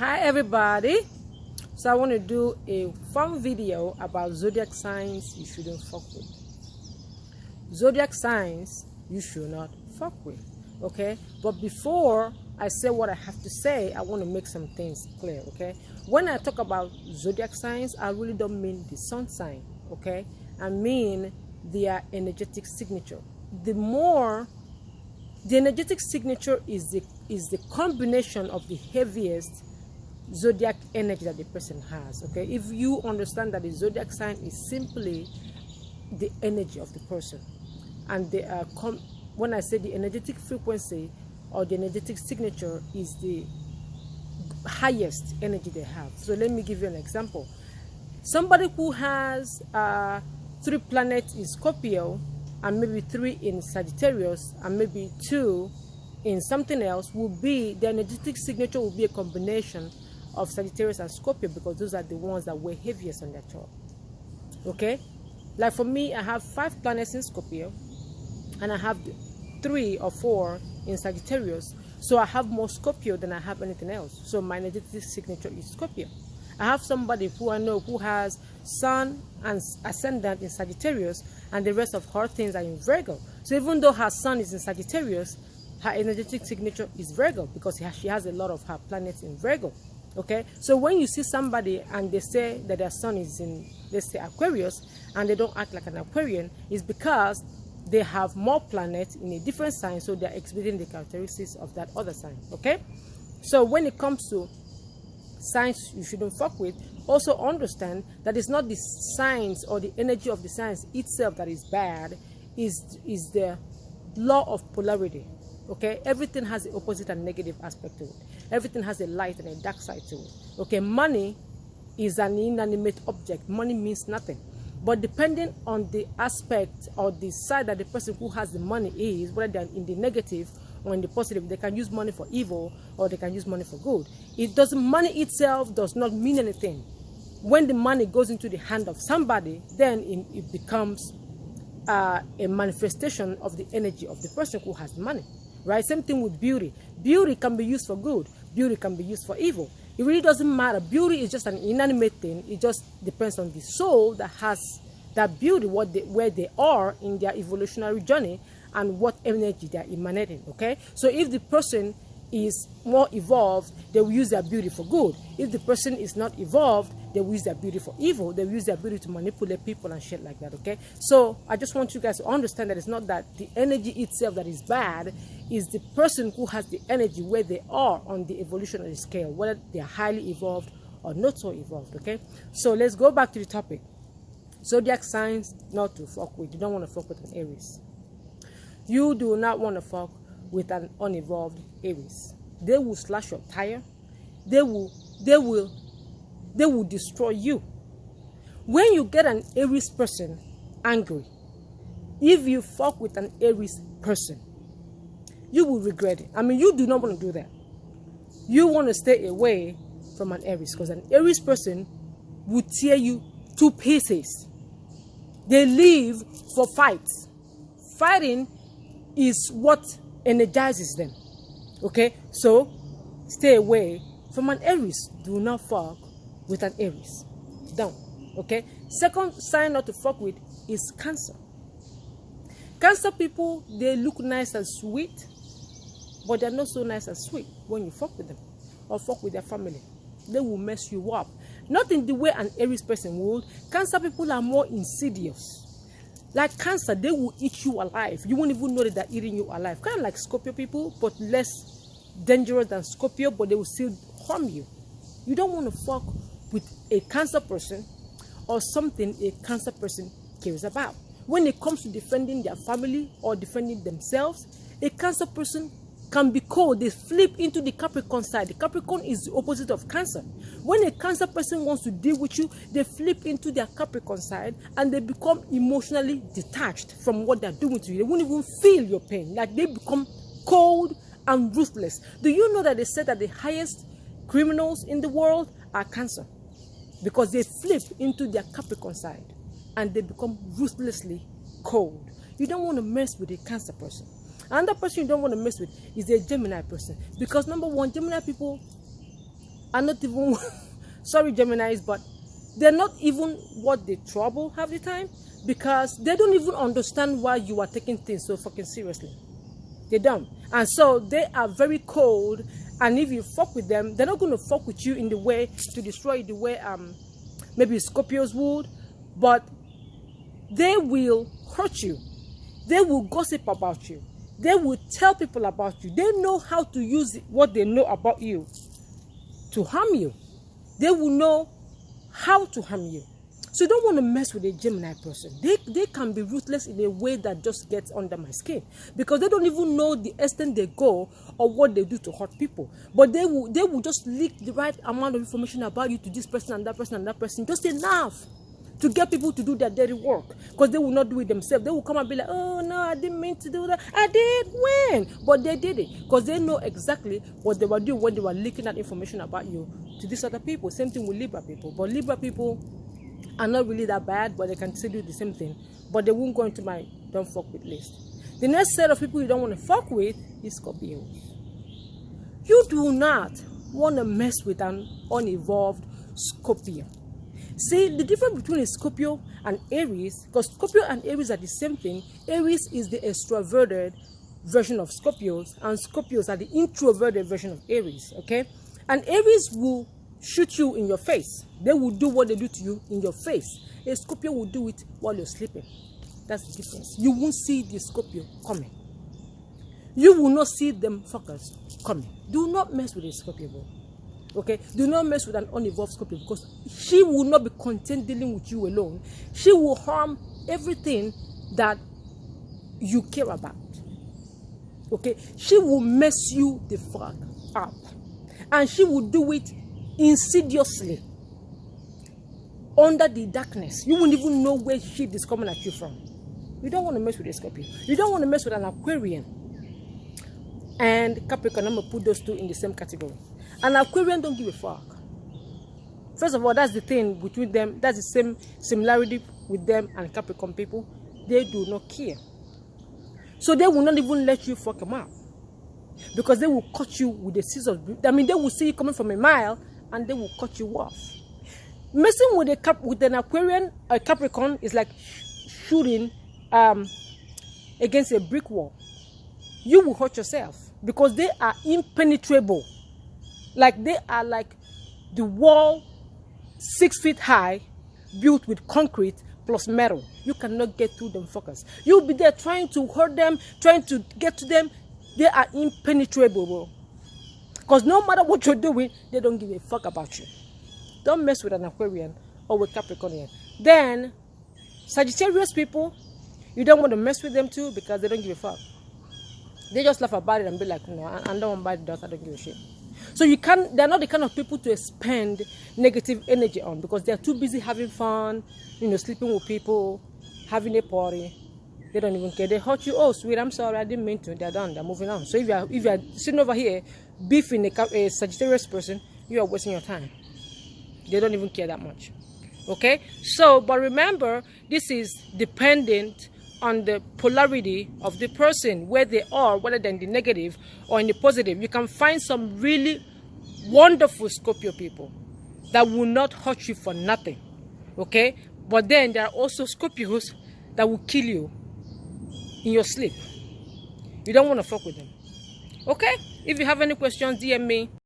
Hi everybody, so I want to do a fun video about zodiac signs you shouldn't fuck with. Zodiac signs you should not fuck with, okay? But before I say what I have to say, I want to make some things clear, okay? When I talk about zodiac signs, I really don't mean the sun sign, okay? I mean their energetic signature. The energetic signature is the combination of the heaviest zodiac energy that the person has, okay? If you understand that the zodiac sign is simply the energy of the person, and they are when I say the energetic frequency or the energetic signature is the highest energy they have. So let me give you an example. Somebody who has 3 planets in Scorpio and maybe 3 in Sagittarius and maybe 2 in something else will be, the energetic signature will be a combination of Sagittarius and Scorpio, because those are the ones that weigh heaviest on their chart, okay? Like for me, I have 5 planets in Scorpio and I have 3 or 4 in Sagittarius, so I have more Scorpio than I have anything else. So my energetic signature is Scorpio. I have somebody who I know who has Sun and Ascendant in Sagittarius, and the rest of her things are in Virgo. So even though her Sun is in Sagittarius, her energetic signature is Virgo, because she has a lot of her planets in Virgo. Okay, so when you see somebody and they say that their sun is in, let's say, Aquarius, and they don't act like an Aquarian, is because they have more planets in a different sign, so they're exhibiting the characteristics of that other sign. Okay, so when it comes to signs you shouldn't fuck with, also understand that it's not the signs or the energy of the signs itself that is bad, is the law of polarity. Okay, everything has the opposite and negative aspect to it. Everything has a light and a dark side to it. Okay, money is an inanimate object. Money means nothing. But depending on the aspect or the side that the person who has the money is, whether they're in the negative or in the positive, they can use money for evil or they can use money for good. Money itself does not mean anything. When the money goes into the hand of somebody, then it becomes a manifestation of the energy of the person who has the money. Right? Same thing with beauty. Beauty can be used for good. Beauty can be used for evil. It really doesn't matter. Beauty is just an inanimate thing. It just depends on the soul that has that beauty, where they are in their evolutionary journey and what energy they are emanating. Okay? So if the person is more evolved, they will use their beauty for good. If the person is not evolved, they will use their beauty for evil. They will use their beauty to manipulate people and shit like that, okay? So I just want you guys to understand that it's not that the energy itself that is bad, is the person who has the energy where they are on the evolutionary scale, whether they are highly evolved or not so evolved, okay? So let's go back to the topic. Zodiac signs not to fuck with. You don't want to fuck with an Aries. You do not want to fuck with an unevolved Aries. They will slash your tire. They will destroy you. When you get an Aries person angry, if you fuck with an Aries person, you will regret it. I mean, you do not want to do that. You want to stay away from an Aries, because an Aries person will tear you to pieces. They live for fights. Fighting is what energizes them. Okay, so stay away from an Aries. Do not fuck with an Aries. Don't. Okay, second sign not to fuck with is Cancer. Cancer people, they look nice and sweet, but they're not so nice and sweet when you fuck with them or fuck with their family. They will mess you up. Not in the way an Aries person would. Cancer people are more insidious. Like Cancer, they will eat you alive. You won't even know that they're eating you alive. Kind of like Scorpio people, but less dangerous than Scorpio, but they will still harm you. You don't want to fuck with a Cancer person or something a Cancer person cares about. When it comes to defending their family or defending themselves, a Cancer person can be cold. They flip into the Capricorn side. The Capricorn is the opposite of Cancer. When a Cancer person wants to deal with you, they flip into their Capricorn side and they become emotionally detached from what they're doing to you. They won't even feel your pain. Like, they become cold and ruthless. Do you know that they said that the highest criminals in the world are Cancer? Because they flip into their Capricorn side and they become ruthlessly cold. You don't want to mess with a Cancer person. Another person you don't want to mess with is a Gemini person. Because number one, Gemini people are not even, sorry Geminis, but they're not even what they trouble half the time, because they don't even understand why you are taking things so fucking seriously. They don't. And so they are very cold, and if you fuck with them, they're not going to fuck with you in the way to destroy you the way maybe Scorpios would, but they will hurt you. They will gossip about you. They will tell people about you. They know how to use what they know about you to harm you. They will know how to harm you. So you don't want to mess with a Gemini person. They can be ruthless in a way that just gets under my skin, because they don't even know the extent they go or what they do to hurt people. But they will just leak the right amount of information about you to this person and that person and that person, just enough to get people to do their dirty work, because they will not do it themselves. They will come and be like, oh no, I didn't mean to do that. I did when? But they did it because they know exactly what they were doing when they were leaking that information about you to these other people. Same thing with Libra people. But Libra people are not really that bad, but they can still do the same thing. But they won't go into my don't fuck with list. The next set of people you don't want to fuck with is Scorpios. You do not want to mess with an unevolved Scorpio. See, the difference between a Scorpio and Aries, because Scorpio and Aries are the same thing. Aries is the extroverted version of Scorpios, and Scorpios are the introverted version of Aries, okay? And Aries will shoot you in your face. They will do what they do to you in your face. A Scorpio will do it while you're sleeping. That's the difference. You won't see the Scorpio coming. You will not see them fuckers coming. Do not mess with a Scorpio, bro. Okay, do not mess with an unevolved Scorpio, because she will not be content dealing with you alone. She will harm everything that you care about. Okay, she will mess you the fuck up, and she will do it insidiously under the darkness. You won't even know where shit is coming at you from. You don't want to mess with a Scorpio. You don't want to mess with an Aquarian and Capricorn. I'm gonna put those two in the same category. An Aquarian don't give a fuck. First of all, that's the thing between them. That's the same similarity with them and Capricorn people. They do not care. So they will not even let you fuck them up, because they will cut you with a scissors. I mean, they will see you coming from a mile and they will cut you off. Messing with an Aquarian or Capricorn is like shooting against a brick wall. You will hurt yourself, because they are impenetrable. Like they are like the wall 6 feet high, built with concrete plus metal. You cannot get through them fuckers. You'll be there trying to hurt them, trying to get to them. They are impenetrable, bro. Because no matter what you're doing, they don't give a fuck about you. Don't mess with an Aquarian or with Capricornian. Then Sagittarius people, you don't want to mess with them too, because they don't give a fuck. They just laugh about it and be like, no, I don't want to buy the dust, I don't give a shit. So they're not the kind of people to expend negative energy on, because they're too busy having fun, sleeping with people, having a party. They don't even care. They hurt you. Oh, sweet, I'm sorry, I didn't mean to. They're done. They're moving on. So if you're sitting over here beefing a Sagittarius person, you are wasting your time. They don't even care that much. Okay? So, but remember, this is dependent on the polarity of the person, where they are, whether they're in the negative or in the positive. You can find some really wonderful Scorpio people that will not hurt you for nothing. Okay? But then there are also Scorpios that will kill you in your sleep. You don't want to fuck with them. Okay? If you have any questions, DM me.